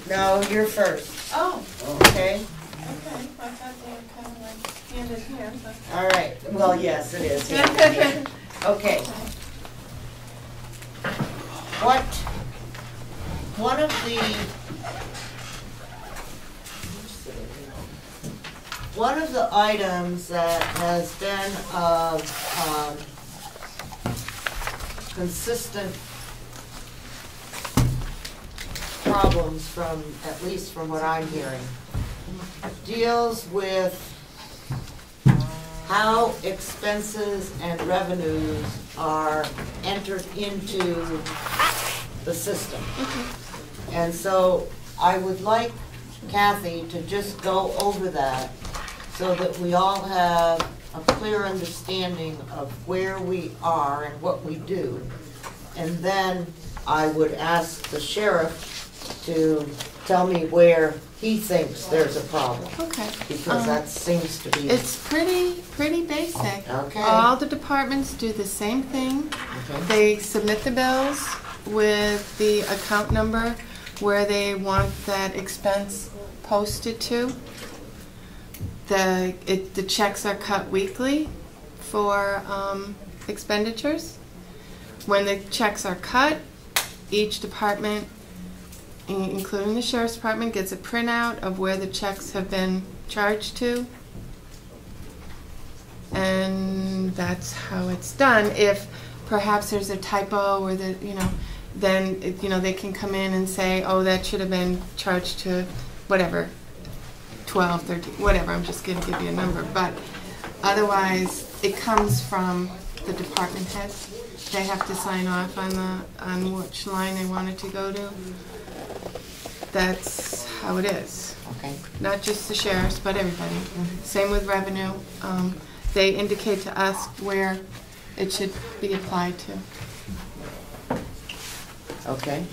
No, you're first. Oh. Okay. Okay. I thought they were kind of like hand in hand. But... All right. Well, yes, it is. Hand in hand. Okay. One of the items that has been consistent problems from, at least from what I'm hearing, deals with how expenses and revenues are entered into the system. And so I would like Kathy to just go over that so that we all have a clear understanding of where we are and what we do. And then I would ask the sheriff to tell me where he thinks there's a problem. Okay. Because that seems to be... It's pretty basic. Okay. All the departments do the same thing. Okay. They submit the bills with the account number where they want that expense posted to. The checks are cut weekly for expenditures. When the checks are cut, each department, including the sheriff's department, gets a printout of where the checks have been charged to, and that's how it's done. If perhaps there's a typo or then they can come in and say, oh, that should have been charged to whatever, 12, 13, whatever. I'm just going to give you a number, but otherwise it comes from the department heads. They have to sign off on which line they want it to go to. That's how it is. Okay. Not just the sheriffs, but everybody. Same with revenue. They indicate to us where it should be applied to. Okay.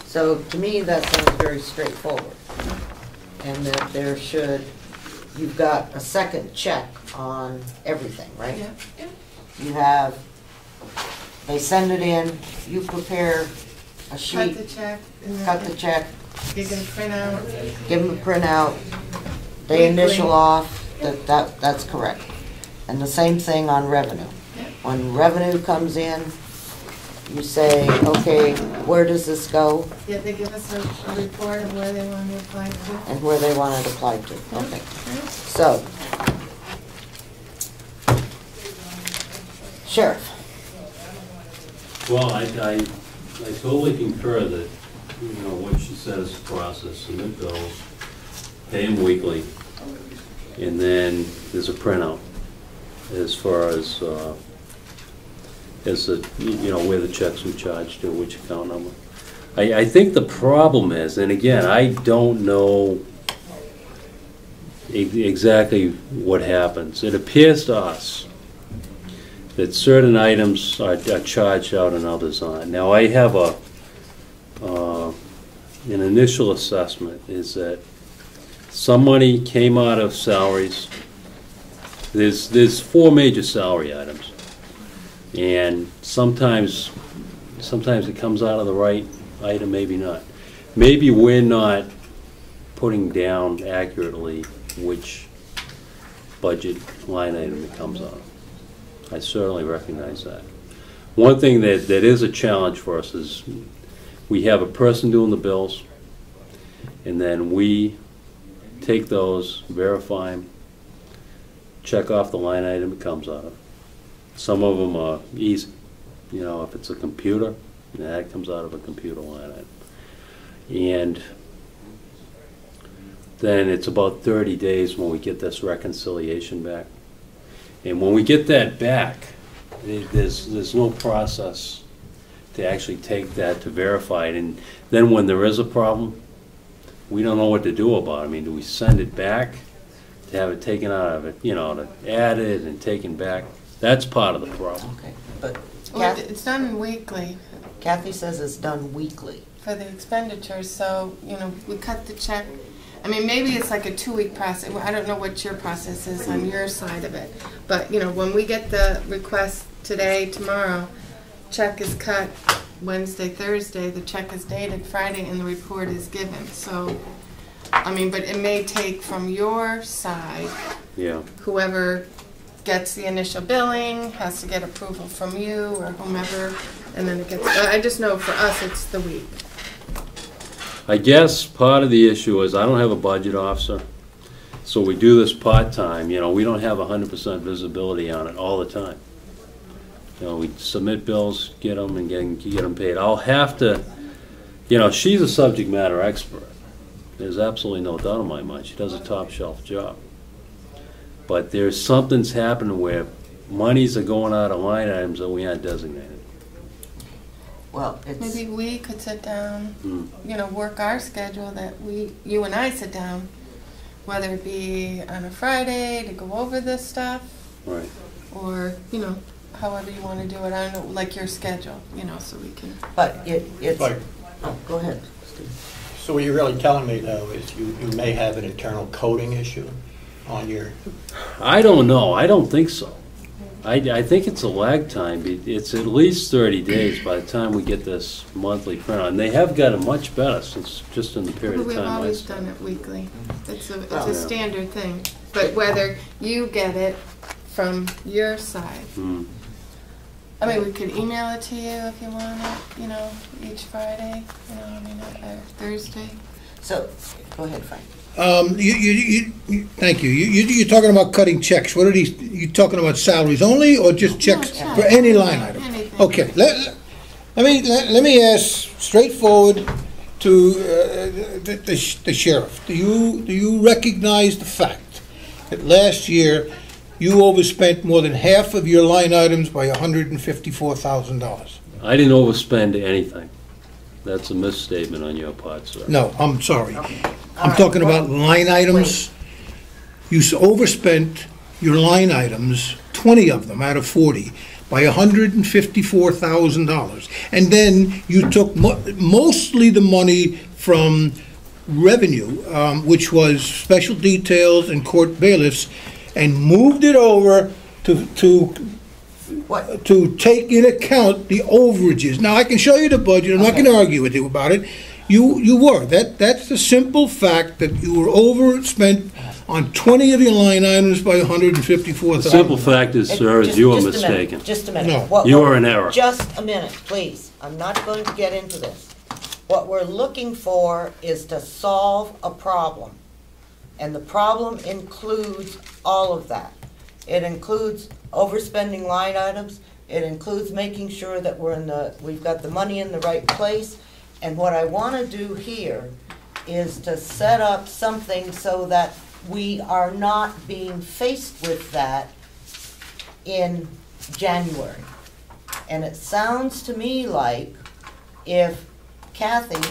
So to me, that sounds very straightforward. And that there should, you've got a second check on everything, right? Yeah. Yeah. You have, they send it in, you prepare a sheet. Cut the check. Cut the check. You get a printout. Give them a printout. They initial off. That's correct. And the same thing on revenue. Yeah. When revenue comes in, you say, okay, where does this go? Yeah, they give us a report of where they want to apply to. And where they want it applied to. Okay. Yeah. So, Sheriff. Well, I totally concur that, what she says is process, submit bills, pay them weekly, and then there's a printout as far as where the checks were charged to, which account number. I think the problem is, and again, I don't know exactly what happens. It appears to us that certain items are charged out and others aren't. Now, I have an initial assessment is that some money came out of salaries. There's 4 major salary items, and sometimes it comes out of the right item, maybe not. Maybe we're not putting down accurately which budget line item it comes out of. I certainly recognize that. One thing that is a challenge for us is we have a person doing the bills, and then we take those, verify them, check off the line item it comes out of. Some of them are easy. If it's a computer, that comes out of a computer line item. And then it's about 30 days when we get this reconciliation back. And when we get that back, there's no process to actually take that to verify it. And then when there is a problem, we don't know what to do about it. I mean, do we send it back to have it taken out of it, to add it and taken back? That's part of the problem. Okay. But Well, it's done weekly Kathy says it's done weekly. for the expenditures, so, we cut the check. I mean, maybe it's like a 2-week process. I don't know what your process is on your side of it. But, when we get the request today, tomorrow, check is cut Wednesday, Thursday, the check is dated Friday, and the report is given. So, I mean, but it may take from your side, Yeah. whoever gets the initial billing has to get approval from you or whomever, and then it gets, I just know for us it's the week. I guess part of the issue is I don't have a budget officer, so we do this part-time. You know, we don't have 100% visibility on it all the time. You know, we submit bills, get them, and get them paid. I'll have to, you know, she's a subject matter expert. There's absolutely no doubt in my mind. She does a top-shelf job. But there's something's happening where monies are going out of line items that we aren't designated. Well, it's, Maybe we could sit down, you know, work our schedule that you and I sit down, whether it be on a Friday to go over this stuff, Right. or, you know, however you want to do it. I don't know, like your schedule, you know, so we can. but it's, Right. oh, go ahead, Steve. So what you're really telling me, though, is you may have an internal coding issue on your, I don't know. I don't think so. I think it's a lag time. It's at least 30 days by the time we get this monthly print on. And they have gotten much better since just in the period of We've time I always spent. done it weekly. It's a Yeah. standard thing. But whether you get it from your side. I mean, we could email it to you if you want it, you know, each Friday, you know, I mean, or Thursday. So, go ahead, Frank. Thank you. You're talking about cutting checks. What are these, you talking about salaries only, or just checks No, for any line item? Anything. Okay, let me ask straightforward to the sheriff. Do you recognize the fact that last year you overspent more than half of your line items by $154,000? I didn't overspend anything. That's a misstatement on your part, sir. No, I'm sorry. All I'm right, talking well, about line items. You overspent your line items, 20 of them out of 40, by $154,000. And then you took mostly the money from revenue, which was special details and court bailiffs, and moved it over What, to take in account the overages. Now, I can show you the budget, I'm not Okay. gonna argue with you about it. You were, that's the simple fact that you were overspent on 20 of your line items by The $154,000. simple fact is, sir, is you were just a minute, mistaken. Just a minute. No. What You we're- are in error. Just a minute, please. I'm not going to get into this. What we're looking for is to solve a problem. And the problem includes all of that. It includes overspending line items. It includes making sure that we've got the money in the right place. And what I want to do here is to set up something so that we are not being faced with that in January. And it sounds to me like if Kathy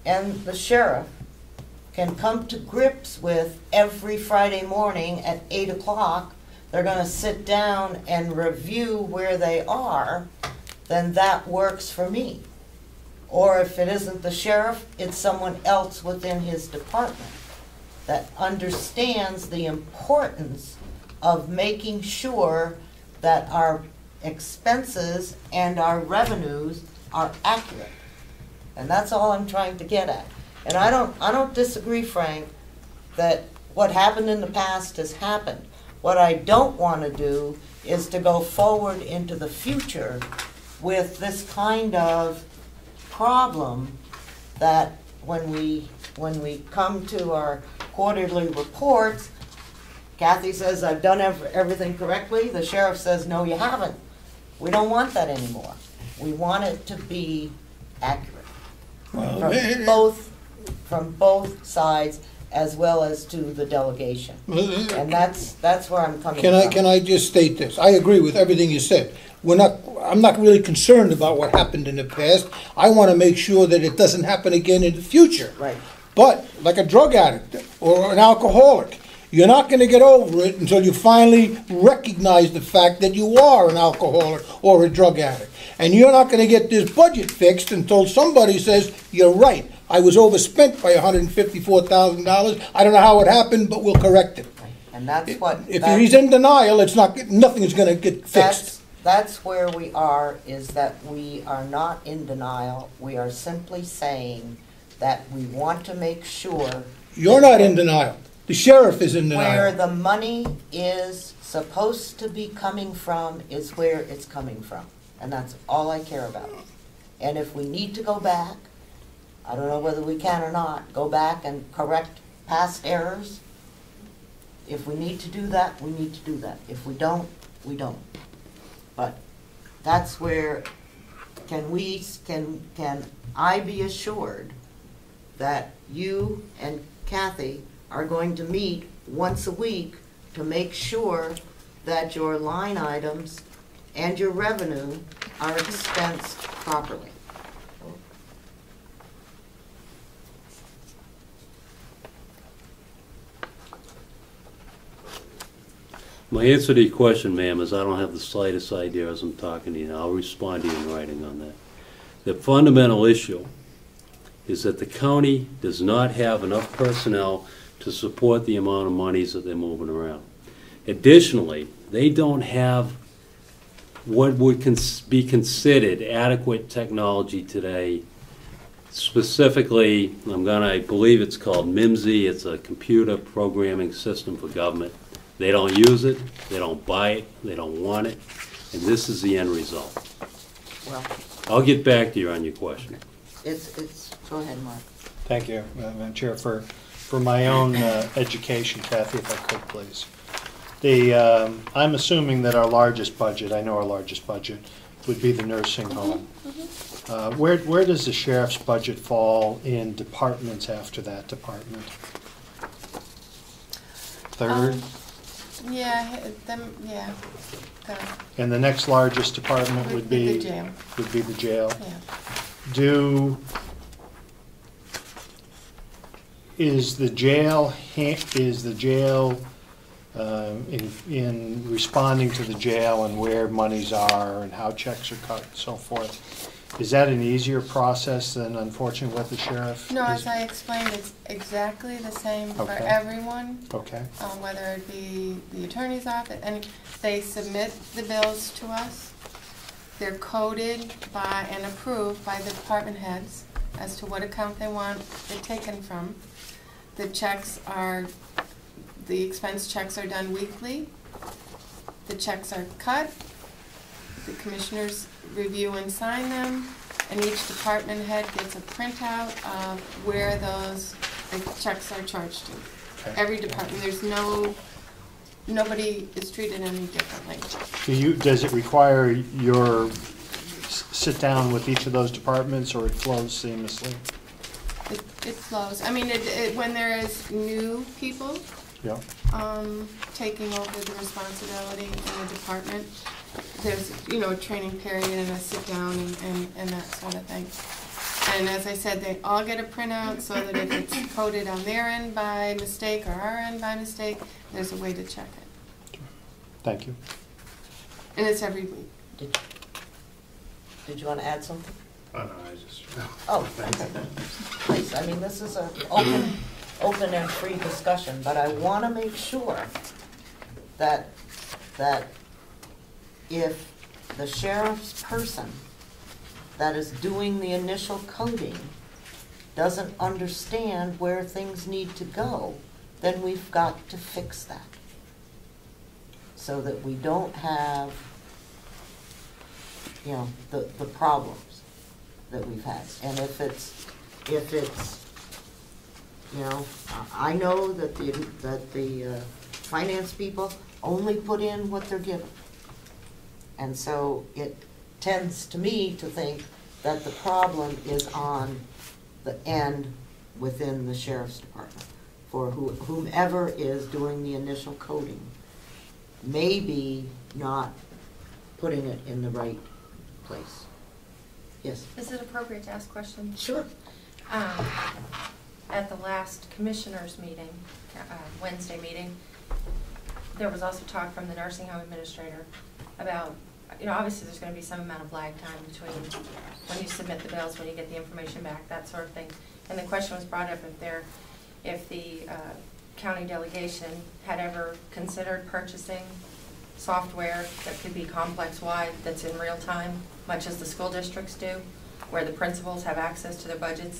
and the sheriff can come to grips with every Friday morning at 8 o'clock, they're gonna sit down and review where they are, then that works for me. Or if it isn't the sheriff, it's someone else within his department that understands the importance of making sure that our expenses and our revenues are accurate. And that's all I'm trying to get at. And I don't disagree, Frank, that what happened in the past has happened. What I don't want to do is to go forward into the future with this kind of problem that when we come to our quarterly reports, Kathy says, I've done everything correctly. The sheriff says, no, you haven't. We don't want that anymore. We want it to be accurate from both sides, as well as to the delegation. And that's where I'm coming from. Can I just state this? I agree with everything you said. I'm not really concerned about what happened in the past. I want to make sure that it doesn't happen again in the future. Right. But like a drug addict or an alcoholic, you're not going to get over it until you finally recognize the fact that you are an alcoholic or a drug addict. And you're not going to get this budget fixed until somebody says, you're right, I was overspent by $154,000. I don't know how it happened, but we'll correct it. And that's what. If he's in denial, nothing is going to get fixed. that's where we are, is that we are not in denial. We are simply saying that we want to make sure You're not in denial. The sheriff is in where denial. the money is supposed to be coming from is where it's coming from. And that's all I care about. And if we need to go back, I don't know whether we can or not, go back and correct past errors. If we need to do that, we need to do that. If we don't, we don't. But that's where, can I be assured that you and Kathy are going to meet once a week to make sure that your line items and your revenue are expensed properly? My answer to your question, ma'am, is I don't have the slightest idea as I'm talking to you. I'll respond to you in writing on that. The fundamental issue is that the county does not have enough personnel to support the amount of monies that they're moving around. Additionally, they don't have what would be considered adequate technology today. Specifically, I believe it's called MIMSI. It's a computer programming system for government. They don't use it, they don't buy it, they don't want it, and this is the end result. Well, I'll get back to you on your question. go ahead, Mark. Thank you, Madam Chair. For my own education, Kathy, if I could, please. I'm assuming that our largest budget, I know our largest budget, would be the nursing home. Where does the sheriff's budget fall in departments after that department? Third? Yeah, And the next largest department would be? the jail. Would be the jail. Yeah. Is the jail in responding to the jail and where monies are and how checks are cut and so forth, is that an easier process than unfortunately what the sheriff? No, as I explained, it's exactly the same for Okay. everyone. Okay. Whether it be the attorney's office, and they submit the bills to us. They're coded by and approved by the department heads as to what account they want it taken from. The expense checks are done weekly. The checks are cut. The commissioners review and sign them, and each department head gets a printout of where those checks are charged to. Okay. Every department, nobody is treated any differently. Does it require your sit down with each of those departments, or it flows seamlessly? It flows. I mean, when there is new people Yeah. taking over the responsibility in the department, there's, a training period and a sit down and that sort of thing. And as I said, they all get a printout so that if it's coded on their end by mistake or our end by mistake, there's a way to check it. Thank you. And it's every week. Did you want to add something? Oh, no, I just... Oh, please, I mean, this is an open and free discussion, but I want to make sure that if the sheriff's person that is doing the initial coding doesn't understand where things need to go, then we've got to fix that so that we don't have, the problems that we've had. And if it's, I know that the finance people only put in what they're given. And so it tends to me to think that the problem is on the end within the sheriff's department for whomever is doing the initial coding. Maybe not putting it in the right place. Yes? Is it appropriate to ask questions? Sure. At the last commissioners meeting, Wednesday meeting, there was also talk from the nursing home administrator about, obviously there's going to be some amount of lag time between when you submit the bills, when you get the information back, that sort of thing. And the question was brought up if the county delegation had ever considered purchasing software that could be complex-wide, that's in real time, much as the school districts do, where the principals have access to their budgets